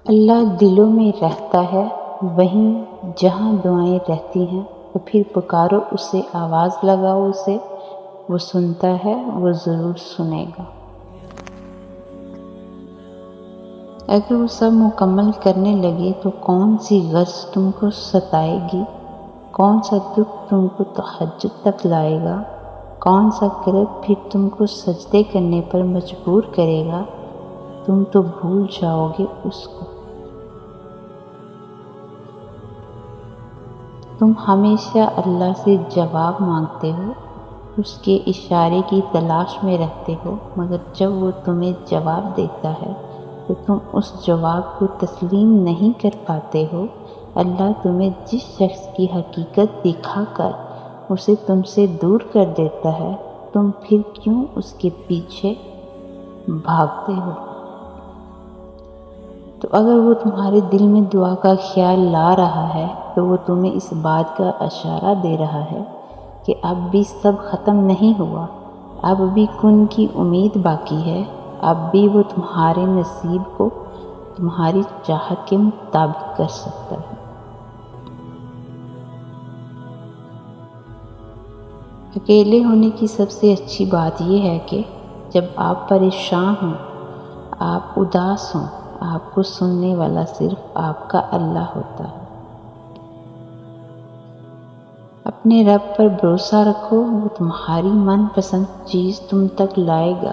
اللہ دلوں میں رہتا ہے، وہیں جہاں دعائیں رہتی ہیں، تو پھر پکارو اسے، آواز لگاؤ اسے، وہ سنتا ہے، وہ ضرور سنے گا۔ اگر وہ سب مکمل کرنے لگے تو کون سی غرض تم کو ستائے گی؟ کون سا دکھ تم کو تہجد تک لائے گا؟ کون سا کرب پھر تم کو سجدے کرنے پر مجبور کرے گا؟ تم تو بھول جاؤ گے اس کو۔ تم ہمیشہ اللہ سے جواب مانگتے ہو، اس کے اشارے کی تلاش میں رہتے ہو، مگر جب وہ تمہیں جواب دیتا ہے تو تم اس جواب کو تسلیم نہیں کر پاتے ہو۔ اللہ تمہیں جس شخص کی حقیقت دکھا کر اسے تم سے دور کر دیتا ہے، تم پھر کیوں اس کے پیچھے بھاگتے ہو؟ تو اگر وہ تمہارے دل میں دعا کا خیال لا رہا ہے تو وہ تمہیں اس بات کا اشارہ دے رہا ہے کہ اب بھی سب ختم نہیں ہوا، اب بھی کن کی امید باقی ہے، اب بھی وہ تمہارے نصیب کو تمہاری چاہت کے مطابق کر سکتا ہے۔ اکیلے ہونے کی سب سے اچھی بات یہ ہے کہ جب آپ پریشان ہوں، آپ اداس ہوں، آپ کو سننے والا صرف آپ کا اللہ ہوتا ہے۔ اپنے رب پر بھروسہ رکھو، وہ تمہاری من پسند چیز تم تک لائے گا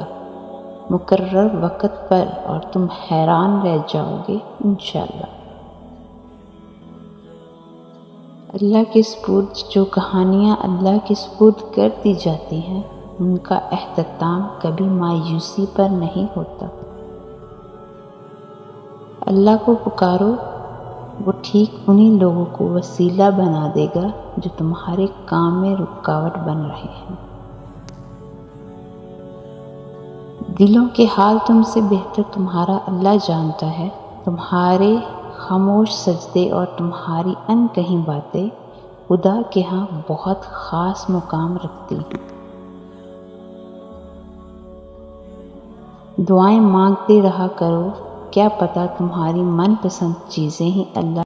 مقرر وقت پر، اور تم حیران رہ جاؤ گے انشاءاللہ۔ اللہ کے سپرد جو کہانیاں اللہ کے سپرد کر دی جاتی ہیں، ان کا اختتام کبھی مایوسی پر نہیں ہوتا۔ اللہ کو پکارو، وہ ٹھیک انہی لوگوں کو وسیلہ بنا دے گا جو تمہارے کام میں رکاوٹ بن رہے ہیں۔ دلوں کے حال تم سے بہتر تمہارا اللہ جانتا ہے۔ تمہارے خاموش سجدے اور تمہاری انکہی باتیں خدا کے ہاں بہت خاص مقام رکھتی ہیں۔ دعائیں مانگتے رہا کرو، کیا پتہ تمہاری من پسند چیزیں ہی اللہ